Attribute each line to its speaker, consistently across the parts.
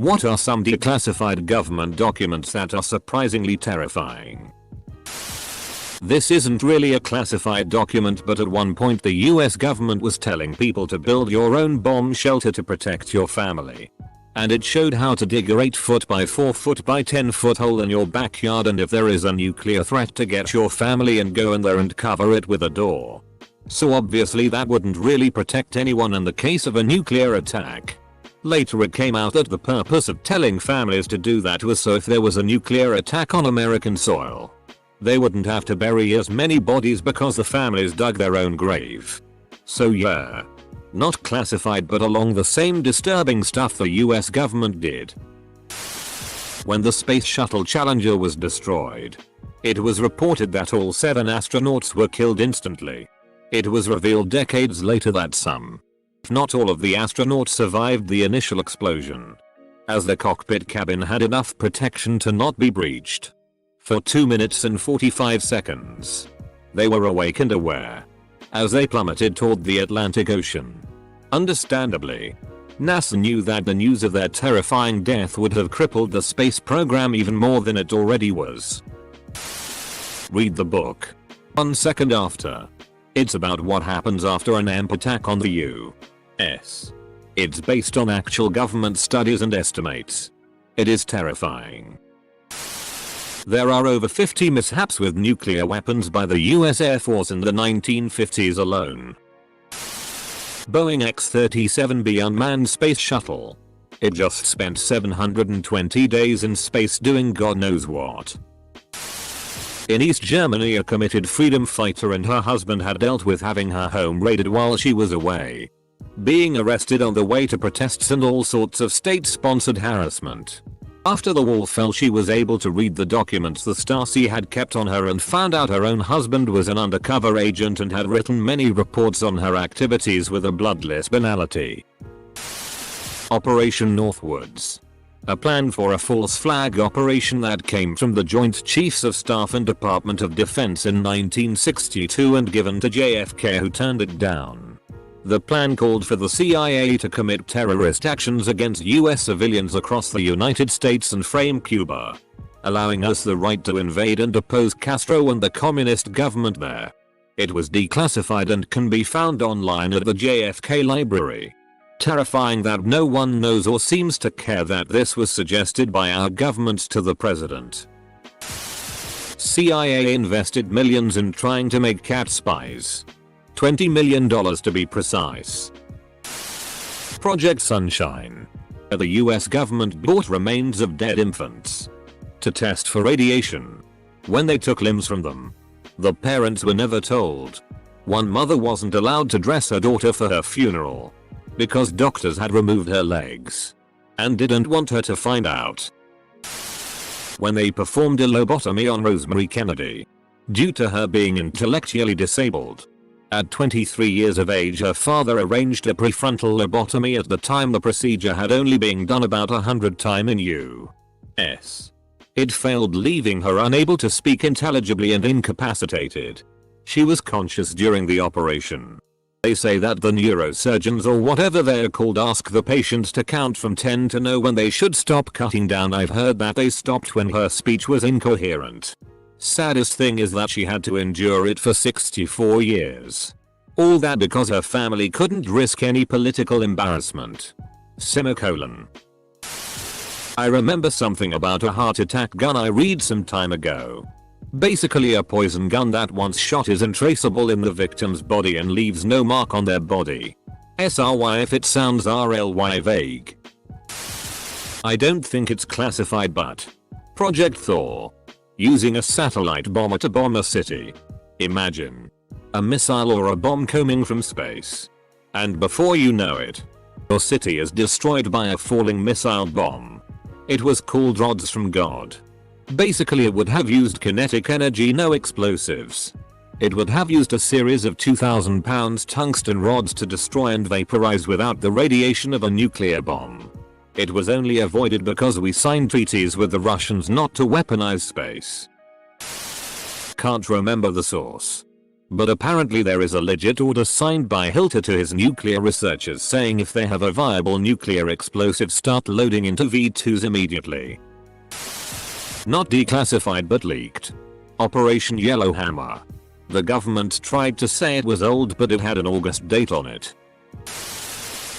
Speaker 1: What are some declassified government documents that are surprisingly terrifying? This isn't really a classified document, but at one point the US government was telling people to build your own bomb shelter to protect your family. And it showed how to dig a 8-foot by 4-foot by 10-foot hole in your backyard, and if there is a nuclear threat, to get your family and go in there and cover it with a door. So obviously that wouldn't really protect anyone in the case of a nuclear attack. Later it came out that the purpose of telling families to do that was so if there was a nuclear attack on American soil, they wouldn't have to bury as many bodies because the families dug their own grave. So yeah. Not classified, but along the same disturbing stuff the US government did. When the Space Shuttle Challenger was destroyed, it was reported that all 7 astronauts were killed instantly. It was revealed decades later that some, if not all, of the astronauts survived the initial explosion, as the cockpit cabin had enough protection to not be breached. For 2 minutes and 45 seconds, they were awake and aware as they plummeted toward the Atlantic Ocean. Understandably, NASA knew that the news of their terrifying death would have crippled the space program even more than it already was. Read the book 1 second after. It's about what happens after an AMP attack on the US. It's based on actual government studies and estimates. It is terrifying. There are over 50 mishaps with nuclear weapons by the US Air Force in the 1950s alone. Boeing X-37B unmanned space shuttle. It just spent 720 days in space doing God knows what. In East Germany, a committed freedom fighter and her husband had dealt with having her home raided while she was away, being arrested on the way to protests, and all sorts of state-sponsored harassment. After the wall fell, she was able to read the documents the Stasi had kept on her and found out her own husband was an undercover agent and had written many reports on her activities with a bloodless banality. Operation Northwoods. A plan for a false flag operation that came from the Joint Chiefs of Staff and Department of Defense in 1962 and given to JFK, who turned it down. The plan called for the CIA to commit terrorist actions against US civilians across the United States and frame Cuba, allowing us the right to invade and depose Castro and the communist government there. It was declassified and can be found online at the JFK library. Terrifying that no one knows or seems to care that this was suggested by our government to the president. CIA invested millions in trying to make cat spies. $20 million to be precise. Project Sunshine. The US government bought remains of dead infants to test for radiation. When they took limbs from them, the parents were never told. One mother wasn't allowed to dress her daughter for her funeral because doctors had removed her legs and didn't want her to find out. When they performed a lobotomy on Rosemary Kennedy, due to her being intellectually disabled, at 23 years of age, her father arranged a prefrontal lobotomy. At the time, the procedure had only been done about 100 times in US. It failed, leaving her unable to speak intelligibly and incapacitated. She was conscious during the operation. They say that the neurosurgeons, or whatever they're called, ask the patients to count from 10 to know when they should stop cutting down. I've heard that they stopped when her speech was incoherent. Saddest thing is that she had to endure it for 64 years. All that because her family couldn't risk any political embarrassment. Semicolon. I remember something about a heart attack gun I read some time ago. Basically a poison gun that once shot is untraceable in the victim's body and leaves no mark on their body. SRY if it sounds RLY vague. I don't think it's classified, but Project Thor. Using a satellite bomber to bomb a city. Imagine a missile or a bomb coming from space, and before you know it, your city is destroyed by a falling missile bomb. It was called Rods from God. Basically it would have used kinetic energy, no explosives. It would have used a series of 2,000 pounds tungsten rods to destroy and vaporize without the radiation of a nuclear bomb. It was only avoided because we signed treaties with the Russians not to weaponize space. Can't remember the source, But apparently there is a legit order signed by Hitler to his nuclear researchers saying if they have a viable nuclear explosive, start loading into V2s immediately. Not declassified but leaked. Operation Yellowhammer. The government tried to say it was old but it had an August date on it.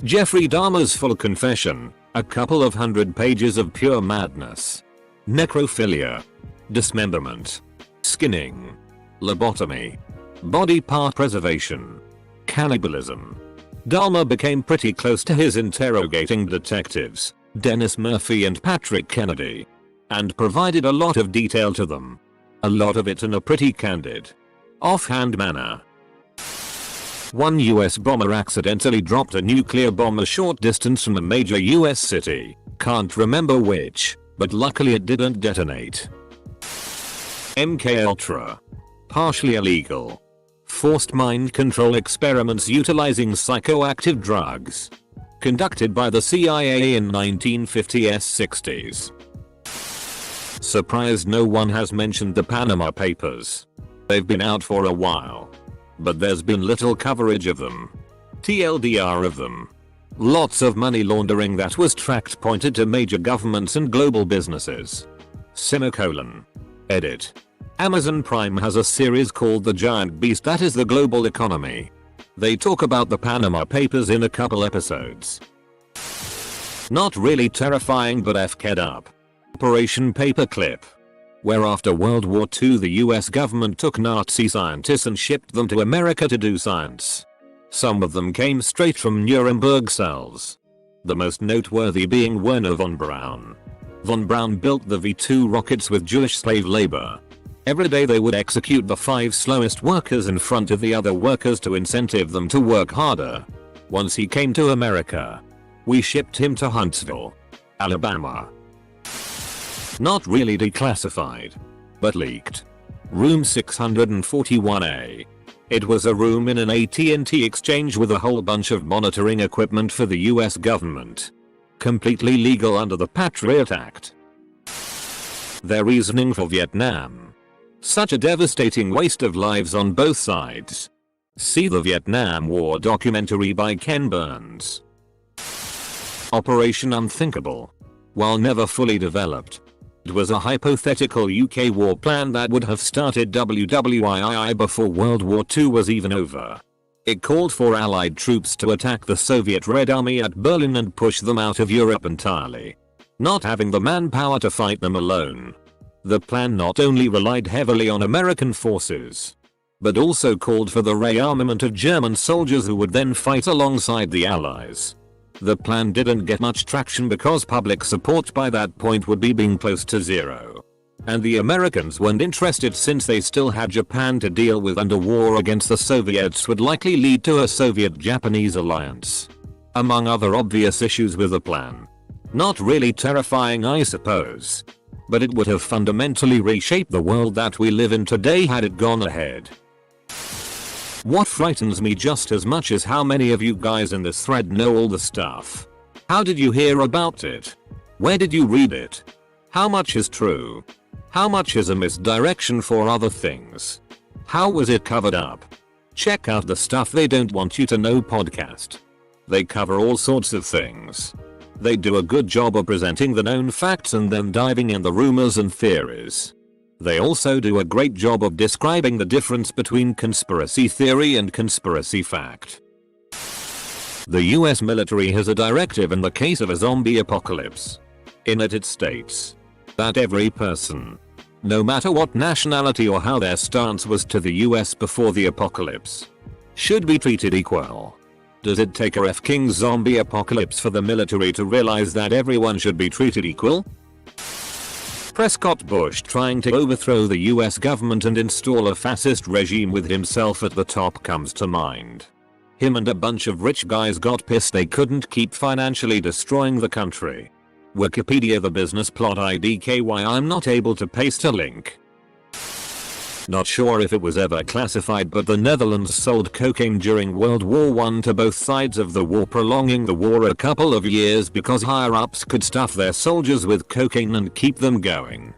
Speaker 1: Jeffrey Dahmer's full confession, a couple of 100 pages of pure madness. Necrophilia. Dismemberment. Skinning. Lobotomy. Body part preservation. Cannibalism. Dahmer became pretty close to his interrogating detectives, Dennis Murphy and Patrick Kennedy, and provided a lot of detail to them. A lot of it in a pretty candid, offhand manner. One US bomber accidentally dropped a nuclear bomb a short distance from a major US city, can't remember which, but luckily it didn't detonate. MK Ultra. Partially illegal. Forced mind control experiments utilizing psychoactive drugs. Conducted by the CIA in 1950s-60s. Surprised no one has mentioned the Panama Papers. They've been out for a while. But there's been little coverage of them. TLDR of them. Lots of money laundering that was tracked pointed to major governments and global businesses. Semicolon. Edit. Amazon Prime has a series called The Giant Beast that is the global economy. They talk about the Panama Papers in a couple episodes. Not really terrifying but FK'd up. Operation Paperclip. Where after World War II the US government took Nazi scientists and shipped them to America to do science. Some of them came straight from Nuremberg cells. The most noteworthy being Werner von Braun. Von Braun built the V2 rockets with Jewish slave labor. Every day they would execute the 5 slowest workers in front of the other workers to incentive them to work harder. Once he came to America, we shipped him to Huntsville, Alabama. Not really declassified, but leaked. Room 641A. It was a room in an AT&T exchange with a whole bunch of monitoring equipment for the US government. Completely legal under the Patriot Act. Their reasoning for Vietnam. Such a devastating waste of lives on both sides. See the Vietnam War documentary by Ken Burns. Operation Unthinkable. While never fully developed, it was a hypothetical UK war plan that would have started WWII before World War II was even over. It called for Allied troops to attack the Soviet Red Army at Berlin and push them out of Europe entirely. Not having the manpower to fight them alone. The plan not only relied heavily on American forces, but also called for the rearmament of German soldiers who would then fight alongside the Allies. The plan didn't get much traction because public support by that point would be being close to zero. And the Americans weren't interested since they still had Japan to deal with, and a war against the Soviets would likely lead to a Soviet-Japanese alliance. Among other obvious issues with the plan. Not really terrifying, I suppose. But it would have fundamentally reshaped the world that we live in today had it gone ahead. What frightens me just as much as how many of you guys in this thread know all the stuff. How did you hear about it? Where did you read it? How much is true? How much is a misdirection for other things? How was it covered up? Check out the Stuff They Don't Want You to Know podcast. They cover all sorts of things. They do a good job of presenting the known facts and then diving in the rumors and theories. They also do a great job of describing the difference between conspiracy theory and conspiracy fact. The US military has a directive in the case of a zombie apocalypse. In it states that every person, no matter what nationality or how their stance was to the US before the apocalypse, should be treated equal. Does it take a King zombie apocalypse for the military to realize that everyone should be treated equal? Prescott Bush trying to overthrow the US government and install a fascist regime with himself at the top comes to mind. Him and a bunch of rich guys got pissed they couldn't keep financially destroying the country. Wikipedia the business plot IDKY I'm not able to paste a link. Not sure if it was ever classified, but the Netherlands sold cocaine during World War I to both sides of the war, prolonging the war a couple of years because higher ups could stuff their soldiers with cocaine and keep them going.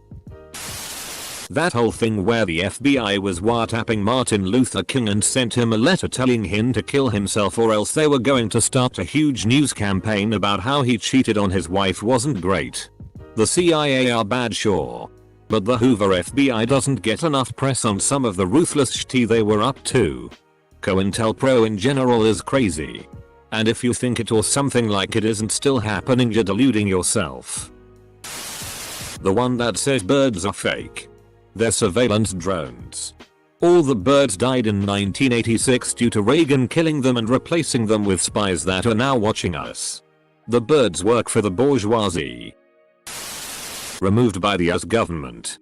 Speaker 1: That whole thing where the FBI was wiretapping Martin Luther King and sent him a letter telling him to kill himself or else they were going to start a huge news campaign about how he cheated on his wife wasn't great. The CIA are bad, sure. But the Hoover FBI doesn't get enough press on some of the ruthless shit they were up to. COINTELPRO in general is crazy. And if you think it or something like it isn't still happening, you're deluding yourself. The one that says birds are fake. They're surveillance drones. All the birds died in 1986 due to Reagan killing them and replacing them with spies that are now watching us. The birds work for the bourgeoisie. Removed by the US government.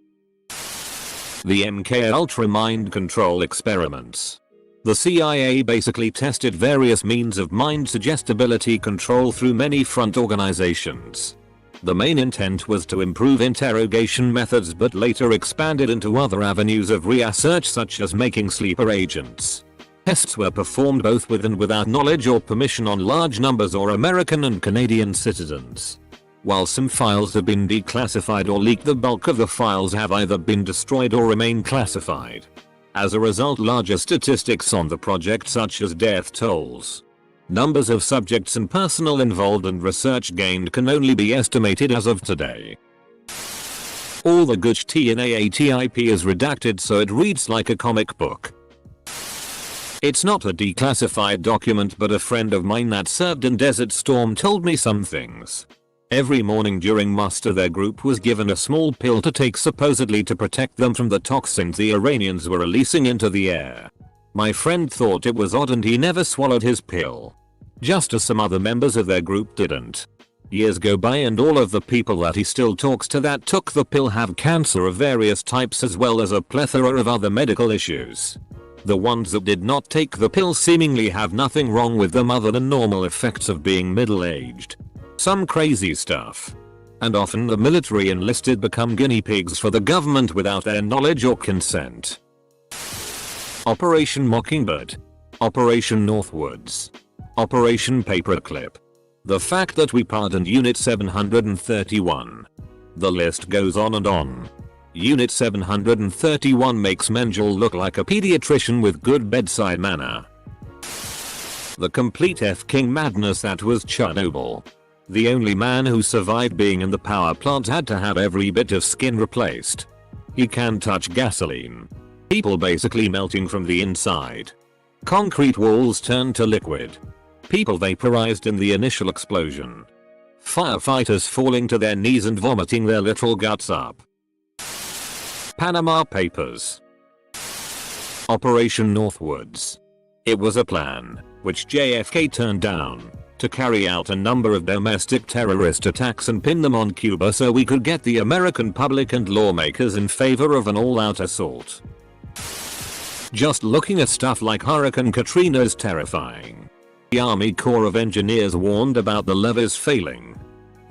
Speaker 1: The MK Ultra mind control experiments. The CIA basically tested various means of mind suggestibility control through many front organizations. The main intent was to improve interrogation methods, but later expanded into other avenues of research such as making sleeper agents. Tests were performed both with and without knowledge or permission on large numbers or American and Canadian citizens. While some files have been declassified or leaked, the bulk of the files have either been destroyed or remain classified. As a result, larger statistics on the project such as death tolls, numbers of subjects and personnel involved and research gained can only be estimated as of today. All the good shit in AATIP is redacted so it reads like a comic book. It's not a declassified document, but a friend of mine that served in Desert Storm told me some things. Every morning during muster their group was given a small pill to take, supposedly to protect them from the toxins the Iranians were releasing into the air. My friend thought it was odd and he never swallowed his pill. Just as some other members of their group didn't. Years go by and all of the people that he still talks to that took the pill have cancer of various types as well as a plethora of other medical issues. The ones that did not take the pill seemingly have nothing wrong with them other than normal effects of being middle-aged. Some crazy stuff. And often the military enlisted become guinea pigs for the government without their knowledge or consent. Operation Mockingbird. Operation Northwoods. Operation Paperclip. The fact that we pardoned Unit 731. The list goes on and on. Unit 731 makes Menjel look like a pediatrician with good bedside manner. The complete F-King madness that was Chernobyl. The only man who survived being in the power plant had to have every bit of skin replaced. He can't touch gasoline. People basically melting from the inside. Concrete walls turned to liquid. People vaporized in the initial explosion. Firefighters falling to their knees and vomiting their literal guts up. Panama Papers. Operation Northwoods. It was a plan, which JFK turned down, to carry out a number of domestic terrorist attacks and pin them on Cuba so we could get the American public and lawmakers in favor of an all-out assault. Just looking at stuff like Hurricane Katrina is terrifying. The Army Corps of Engineers warned about the levees failing.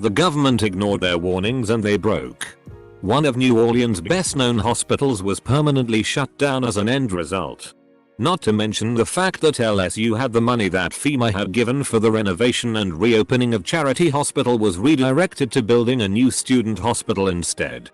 Speaker 1: The government ignored their warnings and they broke. One of New Orleans' best-known hospitals was permanently shut down as an end result. Not to mention the fact that LSU had the money that FEMA had given for the renovation and reopening of Charity Hospital was redirected to building a new student hospital instead.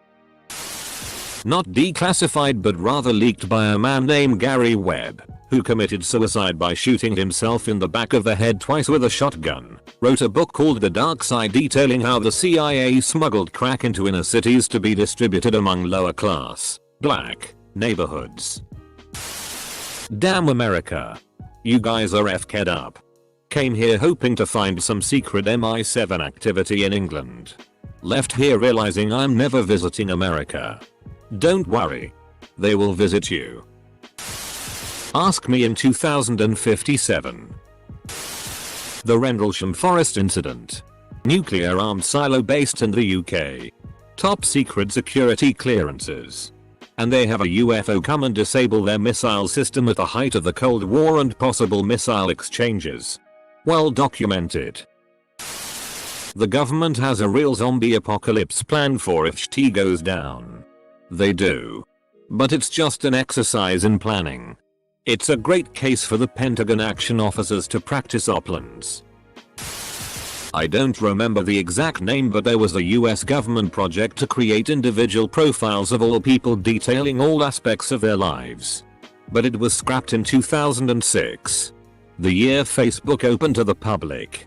Speaker 1: Not declassified but rather leaked by a man named Gary Webb, who committed suicide by shooting himself in the back of the head twice with a shotgun, wrote a book called The Dark Side detailing how the CIA smuggled crack into inner cities to be distributed among lower class, black, neighborhoods. Damn America. You guys are FK'd up. Came here hoping to find some secret MI7 activity in England. Left here realizing I'm never visiting America. Don't worry. They will visit you. Ask me in 2057. The Rendlesham Forest Incident. Nuclear armed silo based in the UK. Top secret security clearances. And they have a UFO come and disable their missile system at the height of the Cold War and possible missile exchanges. Well documented. The government has a real zombie apocalypse plan for if shit goes down. They do. But it's just an exercise in planning. It's a great case for the Pentagon action officers to practice opplans. I don't remember the exact name, but there was a US government project to create individual profiles of all people detailing all aspects of their lives. But it was scrapped in 2006, the year Facebook opened to the public.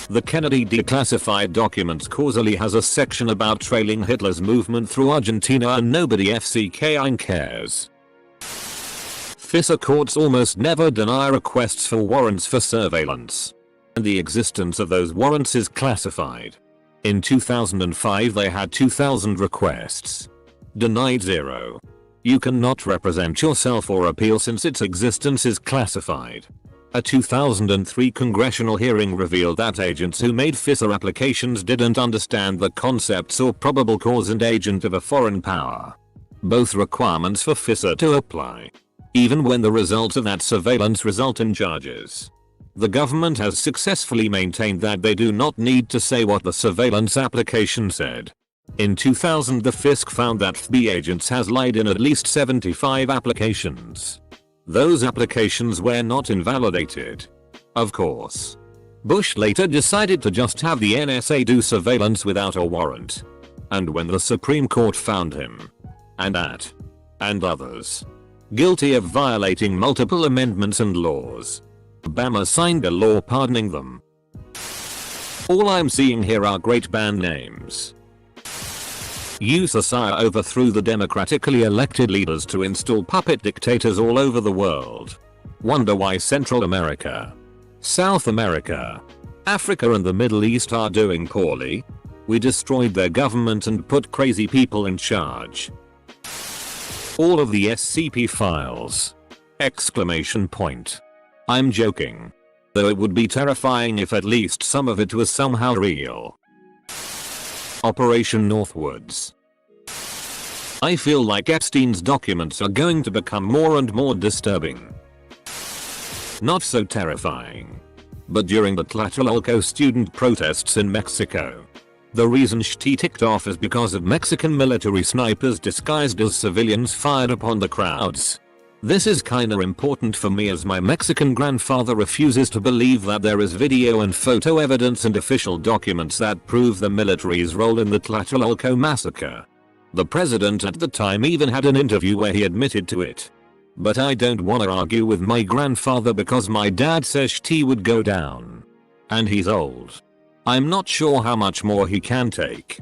Speaker 1: The Kennedy Declassified Documents causally has a section about trailing Hitler's movement through Argentina, and nobody FCKing cares. FISA courts almost never deny requests for warrants for surveillance, and the existence of those warrants is classified. In 2005 they had 2,000 requests. Denied 0. You cannot represent yourself or appeal since its existence is classified. A 2003 congressional hearing revealed that agents who made FISA applications didn't understand the concepts or probable cause and agent of a foreign power, both requirements for FISA to apply, even when the results of that surveillance result in charges. The government has successfully maintained that they do not need to say what the surveillance application said. In 2000 the FISC found that FBI agents has lied in at least 75 applications. Those applications were not invalidated. Of course. Bush later decided to just have the NSA do surveillance without a warrant. And when the Supreme Court found him, and others, guilty of violating multiple amendments and laws, Obama signed a law pardoning them. All I'm seeing here are great band names. USSR overthrew the democratically elected leaders to install puppet dictators all over the world. Wonder why Central America, South America, Africa and the Middle East are doing poorly? We destroyed their government and put crazy people in charge. All of the SCP files! Exclamation point. I'm joking. Though it would be terrifying if at least some of it was somehow real. Operation Northwoods. I feel like Epstein's documents are going to become more and more disturbing. Not so terrifying. But during the Tlatelolco student protests in Mexico, the reason SHTI ticked off is because of Mexican military snipers disguised as civilians fired upon the crowds. This is kinda important for me as my Mexican grandfather refuses to believe that there is video and photo evidence and official documents that prove the military's role in the Tlatelolco massacre. The president at the time even had an interview where he admitted to it. But I don't wanna argue with my grandfather because my dad says SHTI would go down. And he's old. I'm not sure how much more he can take.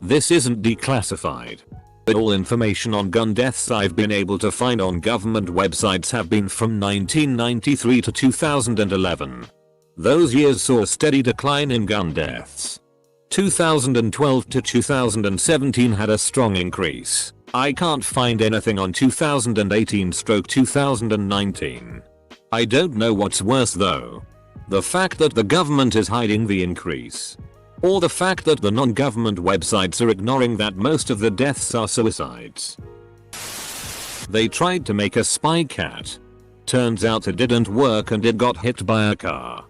Speaker 1: This isn't declassified. But all information on gun deaths I've been able to find on government websites have been from 1993 to 2011. Those years saw a steady decline in gun deaths. 2012 to 2017 had a strong increase. I can't find anything on 2018/2019. I don't know what's worse though. The fact that the government is hiding the increase, or the fact that the non-government websites are ignoring that most of the deaths are suicides. They tried to make a spy cat. Turns out it didn't work and it got hit by a car.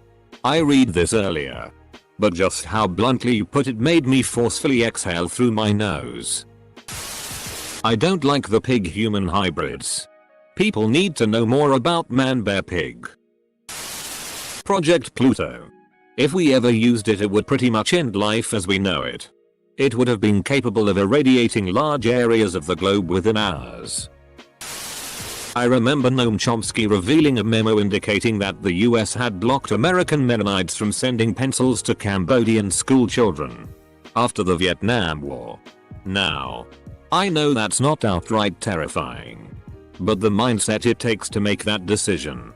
Speaker 1: I read this earlier. But just how bluntly you put it made me forcefully exhale through my nose. I don't like the pig-human hybrids. People need to know more about man-bear-pig. Project Pluto. If we ever used it, it would pretty much end life as we know it. It would have been capable of irradiating large areas of the globe within hours. I remember Noam Chomsky revealing a memo indicating that the US had blocked American Mennonites from sending pencils to Cambodian school children after the Vietnam War. Now, I know that's not outright terrifying, but the mindset it takes to make that decision,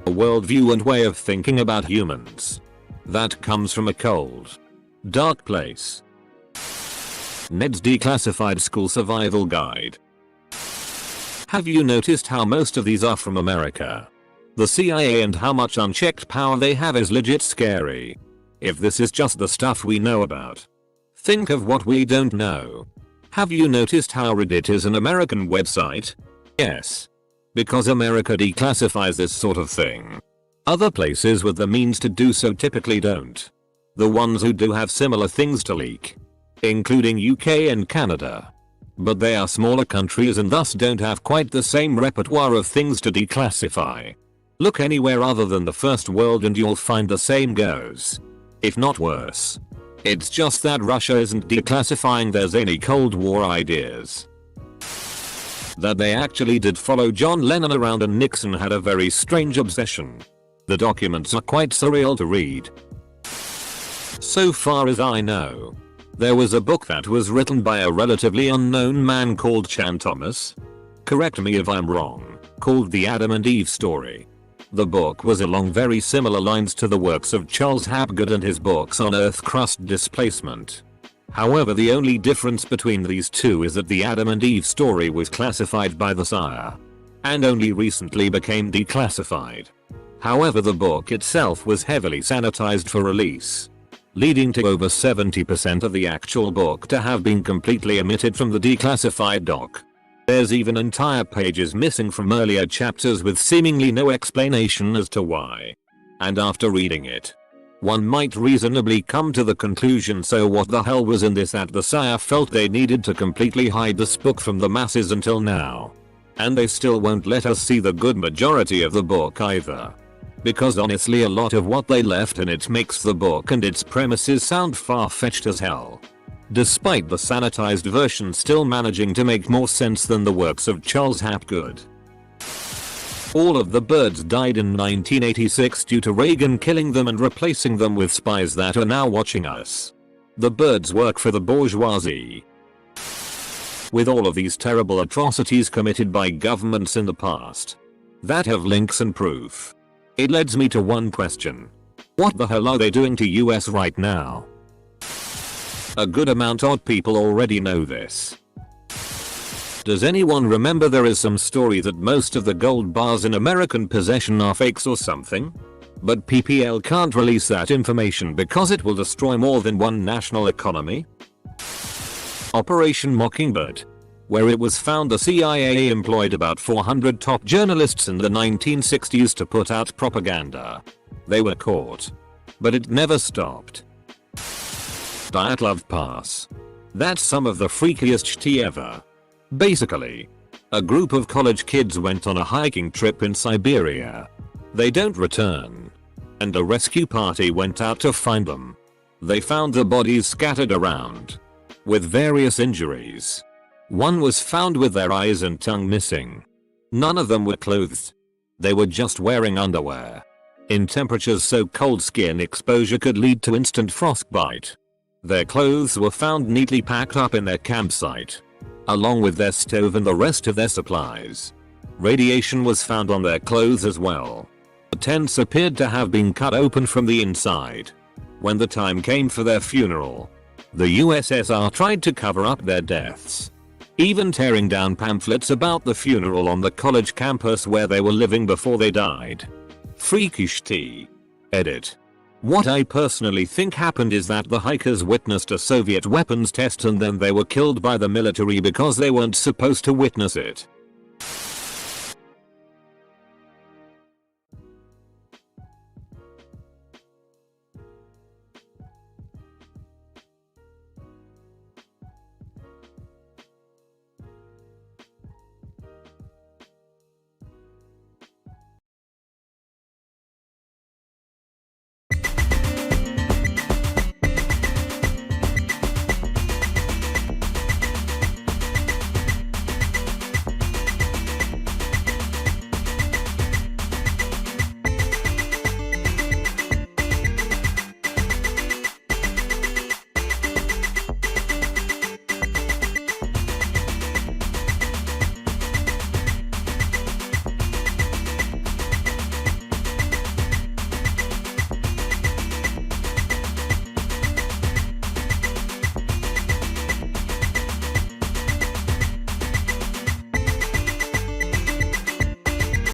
Speaker 1: a worldview and way of thinking about humans, that comes from a cold, dark place. Ned's Declassified School Survival Guide. Have you noticed how most of these are from America? The CIA and how much unchecked power they have is legit scary. If this is just the stuff we know about, think of what we don't know. Have you noticed how Reddit is an American website? Yes. Because America declassifies this sort of thing. Other places with the means to do so typically don't. The ones who do have similar things to leak, including UK and Canada. But they are smaller countries and thus don't have quite the same repertoire of things to declassify. Look anywhere other than the first world and you'll find the same goes. If not worse. It's just that Russia isn't declassifying their zany Cold War ideas. That they actually did follow John Lennon around and Nixon had a very strange obsession. The documents are quite surreal to read. So far as I know, there was a book that was written by a relatively unknown man called Chan Thomas. Correct me if I'm wrong, called The Adam and Eve Story. The book was along very similar lines to the works of Charles Hapgood and his books on Earth crust displacement. However, the only difference between these two is that the Adam and Eve story was classified by the sire, and only recently became declassified. However, the book itself was heavily sanitized for release, leading to over 70% of the actual book to have been completely omitted from the declassified doc. There's even entire pages missing from earlier chapters with seemingly no explanation as to why. And after reading it, one might reasonably come to the conclusion, so what the hell was in this that the sire felt they needed to completely hide this book from the masses until now. And they still won't let us see the good majority of the book either. Because honestly, a lot of what they left in it makes the book and its premises sound far-fetched as hell, despite the sanitized version still managing to make more sense than the works of Charles Hapgood. All of the birds died in 1986 due to Reagan killing them and replacing them with spies that are now watching us. The birds work for the bourgeoisie. With all of these terrible atrocities committed by governments in the past that have links and proof, it leads me to one question. What the hell are they doing to US right now? A good amount of people already know this. Does anyone remember there is some story that most of the gold bars in American possession are fakes or something? But PPL can't release that information because it will destroy more than one national economy? Operation Mockingbird, where it was found the CIA employed about 400 top journalists in the 1960s to put out propaganda. They were caught, but it never stopped. Dyatlov Pass. That's some of the freakiest shit ever. Basically, a group of college kids went on a hiking trip in Siberia. They don't return, and a rescue party went out to find them. They found the bodies scattered around, with various injuries. One was found with their eyes and tongue missing. None of them were clothed. They were just wearing underwear. In temperatures so cold skin exposure could lead to instant frostbite. Their clothes were found neatly packed up in their campsite, along with their stove and the rest of their supplies. Radiation was found on their clothes as well. The tents appeared to have been cut open from the inside. When the time came for their funeral, the USSR tried to cover up their deaths, even tearing down pamphlets about the funeral on the college campus where they were living before they died. Freakish tea. Edit. What I personally think happened is that the hikers witnessed a Soviet weapons test and then they were killed by the military because they weren't supposed to witness it.